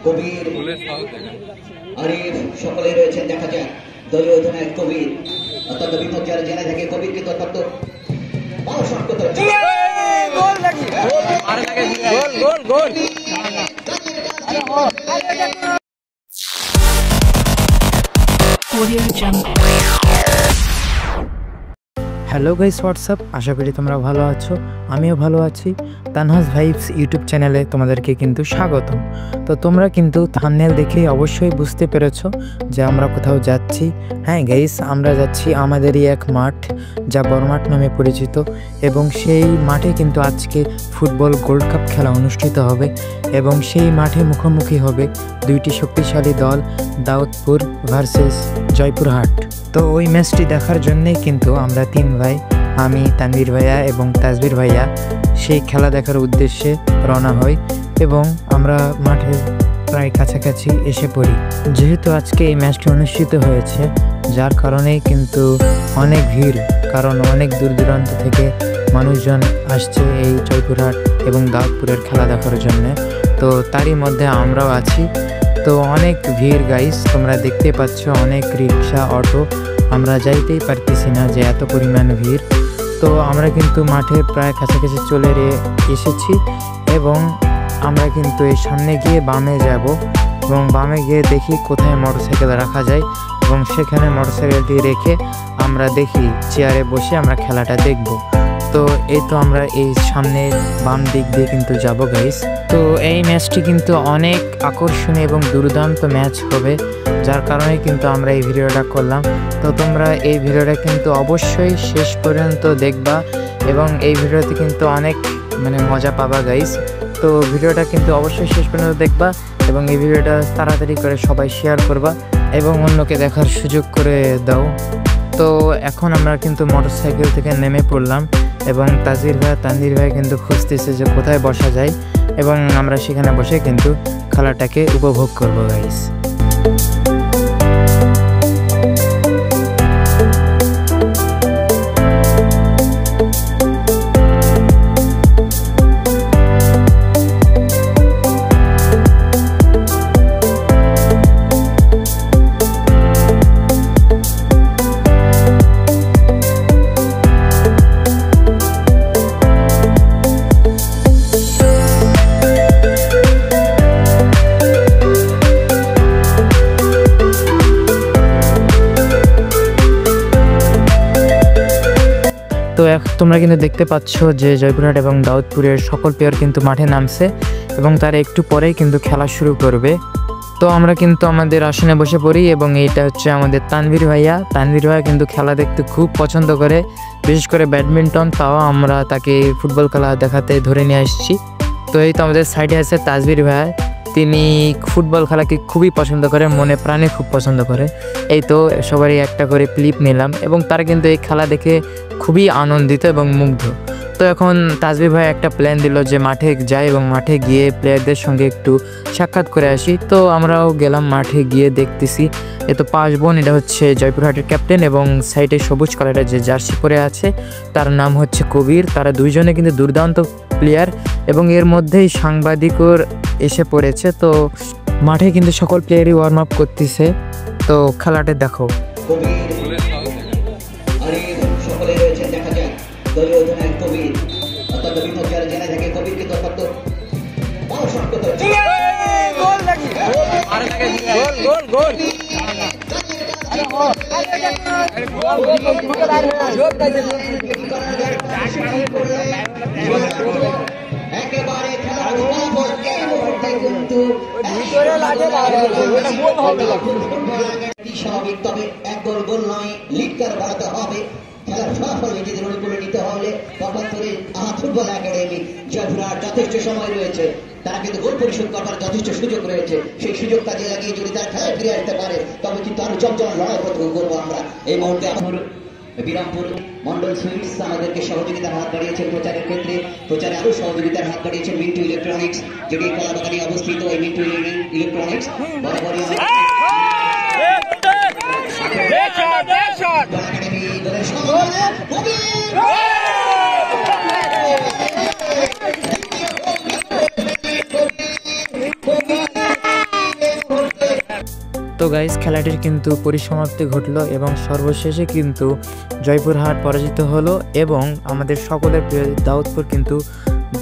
কবির আরিফ সকলে রয়েছেন। দেখা যায় দলীয় অধিনায়ক কবির অত্যন্ত বিপর্যয়ের জেলা থেকে কবির কিন্তু অত্যন্ত হ্যালো গাইস, হোয়াটসঅ্যাপ। আশা করি তোমরা ভালো আছো, আমিও ভালো আছি। তানহাজ ভাইবস ইউটিউব চ্যানেলে তোমাদেরকে কিন্তু স্বাগতম। তো তোমরা কিন্তু থাম্বনেল দেখেই অবশ্যই বুঝতে পেরেছো যে আমরা কোথাও যাচ্ছি। হ্যাঁ গাইস, আমরা যাচ্ছি আমাদেরই এক মাঠ, যা বড়মাঠ নামে পরিচিত, এবং সেই মাঠে কিন্তু আজকে ফুটবল গোল্ড কাপ খেলা অনুষ্ঠিত হবে এবং সেই মাঠে মুখোমুখি হবে দুইটি শক্তিশালী দল, দাউদপুর ভার্সেস জয়পুরহাট। তো ওই ম্যাচটি দেখার জন্যেই কিন্তু আমরা তিন ভাই, আমি, তানভীর ভাইয়া এবং তাজবীর ভাইয়া, সেই খেলা দেখার উদ্দেশ্যে রওনা হই এবং আমরা মাঠের প্রায় কাছাকাছি এসে পড়ি। যেহেতু আজকে এই ম্যাচটি অনুষ্ঠিত হয়েছে, যার কারণেই কিন্তু অনেক ভিড়, কারণ অনেক দূর দূরান্ত থেকে মানুষজন আসছে এই জয়পুরহাট এবং দাউদপুরের খেলা দেখার জন্যে। তো তারই মধ্যে আমরাও আছি। তো অনেক ভিড় গাইস, তোমরা দেখতে পাচ্ছ, অনেক রিক্সা, অটো, আমরা যাইতেই পারতেছি না যে এত পরিমাণ ভিড়। তো আমরা কিন্তু মাঠের প্রায় কাছাকাছি চলে এসেছি এবং আমরা কিন্তু এই সামনে গিয়ে বামে যাব এবং বামে গিয়ে দেখি কোথায় মোটরসাইকেল রাখা যায় এবং সেখানে মোটরসাইকেলটি রেখে আমরা দেখি চেয়ারে বসে আমরা খেলাটা দেখব। তো এই তো আমরা এই সামনে বাম দিক দিয়ে কিন্তু যাব গাইস। তো এই ম্যাচটি কিন্তু অনেক আকর্ষণীয় এবং দুর্দান্ত ম্যাচ হবে, যার কারণে কিন্তু আমরা এই ভিডিওটা করলাম। তো তোমরা এই ভিডিওটা কিন্তু অবশ্যই শেষ পর্যন্ত দেখবা এবং এই ভিডিওতে কিন্তু অনেক মজা পাবা গাইস। তো ভিডিওটা কিন্তু অবশ্যই শেষ পর্যন্ত দেখবা এবং এই ভিডিওটা তাড়াতাড়ি করে সবাই শেয়ার করবা এবং অন্যকে দেখার সুযোগ করে দাও। তো এখন আমরা কিন্তু মোটরসাইকেল থেকে নেমে পড়লাম এবং তাজবীর ভাই, তানভীর ভাই কিন্তু খুঁজতেছে যে কোথায় বসা যায় এবং আমরা সেখানে বসে কিন্তু খেলাটাকে উপভোগ করবো গাইস। তো তোমরা কিন্তু দেখতে পাচ্ছ যে জয়পুরহাট এবং দাউদপুরের সকল প্লেয়ার কিন্তু মাঠে নামছে এবং তারা একটু পরেই কিন্তু খেলা শুরু করবে। তো আমরা কিন্তু আমাদের আসনে বসে পড়ি এবং এইটা হচ্ছে আমাদের তানভীর ভাইয়া। তানভীর ভাইয়া কিন্তু খেলা দেখতে খুব পছন্দ করে, বিশেষ করে ব্যাডমিন্টন। তাও আমরা তাকে ফুটবল খেলা দেখাতে ধরে নিয়ে আসছি। তো এই তো আমাদের সাইডে আছে তাজবীর ভাইয়া, তিনি ফুটবল খেলাকে খুবই পছন্দ করে, মনে প্রাণে খুব পছন্দ করে। এই তো সবারই একটা করে ক্লিপ নিলাম এবং তারা কিন্তু এই খেলা দেখে খুবই আনন্দিত এবং মুগ্ধ। তো এখন তাজবীর ভাই একটা প্ল্যান দিল যে মাঠে যাই এবং মাঠে গিয়ে প্লেয়ারদের সঙ্গে একটু সাক্ষাৎ করে আসি। তো আমরাও গেলাম, মাঠে গিয়ে দেখতেছি এ তো পাঁচবোন, এটা হচ্ছে জয়পুরহাটের ক্যাপ্টেন এবং সাইডে সবুজ কালারের যে জার্সি পরে আছে তার নাম হচ্ছে কবির। তারা দুইজনে কিন্তু দুর্দান্ত প্লেয়ার এবং এর মধ্যেই সাংবাদিকও এসে পড়েছে। তো মাঠে কিন্তু সকল প্লেয়ারই ওয়ার্ম আপ করতেছে। তো খেলাটা দেখো। দলীয় অধিনায়ক কবির অত্যন্ত বিপর্যয়ের জেলা থেকে কবির কিন্তু অত্যন্ত একেবারে স্বাভাবিক, তবে এক গোল নয়, লিড কার বাড়াতে হবে। খেলার ফলাফল নিজেদের অনুকূলে নিতে হলে পক্ষান্তরে ফুটবল একাডেমি জয়পুরহাট যথেষ্ট সময় রয়েছে, তারা কিন্তু গোল পরিশোধ করার যথেষ্ট সুযোগ রয়েছে। সেই সুযোগ কাজে লাগিয়ে যদি তারা খেলায় ফিরে আসতে পারে তবে কিন্তু আরো চমচম লড়াই করবো আমরা। এই মুহূর্তে বিরামপুর মন্ডল সুইটস আমাদেরকে সহযোগিতার হাত বাড়িয়েছেন প্রচারের ক্ষেত্রে, প্রচারে আরো সহযোগিতার হাত বাড়িয়েছেন মিন্টু ইলেকট্রনিক্স, যেটি কলাবাগানে অবস্থিত। এই মিন্টু ইলেকট্রনিক্স বরাবরই তো গাইস খেলাটির কিন্তু পরিসমাপ্তি ঘটলো এবং সর্বশেষে কিন্তু জয়পুরহাট পরাজিত হলো এবং আমাদের সকলের প্রিয় দাউদপুর কিন্তু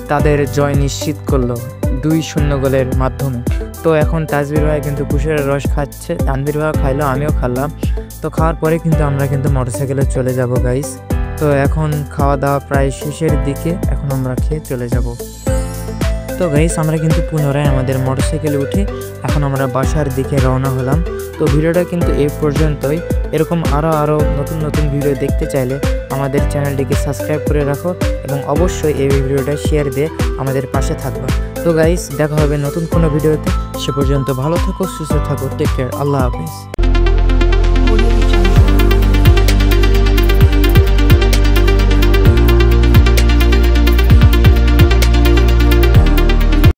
তাদের জয় নিশ্চিত করলো 2-0 গোলের মাধ্যমে। তো এখন তাজবীর ভাই কিন্তু কুশের রস খাচ্ছে, তানভীর ভাই খাইলো, আমিও খাইলাম। তো খাওয়ার পরে কিন্তু আমরা কিন্তু মোটরসাইকেলে চলে যাব গাইস। তো এখন খাওয়া দাওয়া প্রায় শেষের দিকে, এখন আমরা খেয়ে চলে যাব। তো গাইস আমরা কিন্তু পুনরায় আমাদের মোটরসাইকেলে উঠে এখন আমরা বাসার দিকে রওনা হলাম। তো ভিডিওটা কিন্তু এই পর্যন্তই। এরকম আরও নতুন নতুন ভিডিও দেখতে চাইলে আমাদের চ্যানেলটিকে সাবস্ক্রাইব করে রাখো এবং অবশ্যই এই ভিডিওটা শেয়ার দিয়ে আমাদের পাশে থাকবে। তো গাইস দেখা হবে নতুন কোনো ভিডিওতে, সে পর্যন্ত ভালো থাকো, সুস্থ থাকো, টেক কেয়ার, আল্লাহ হাফেজ।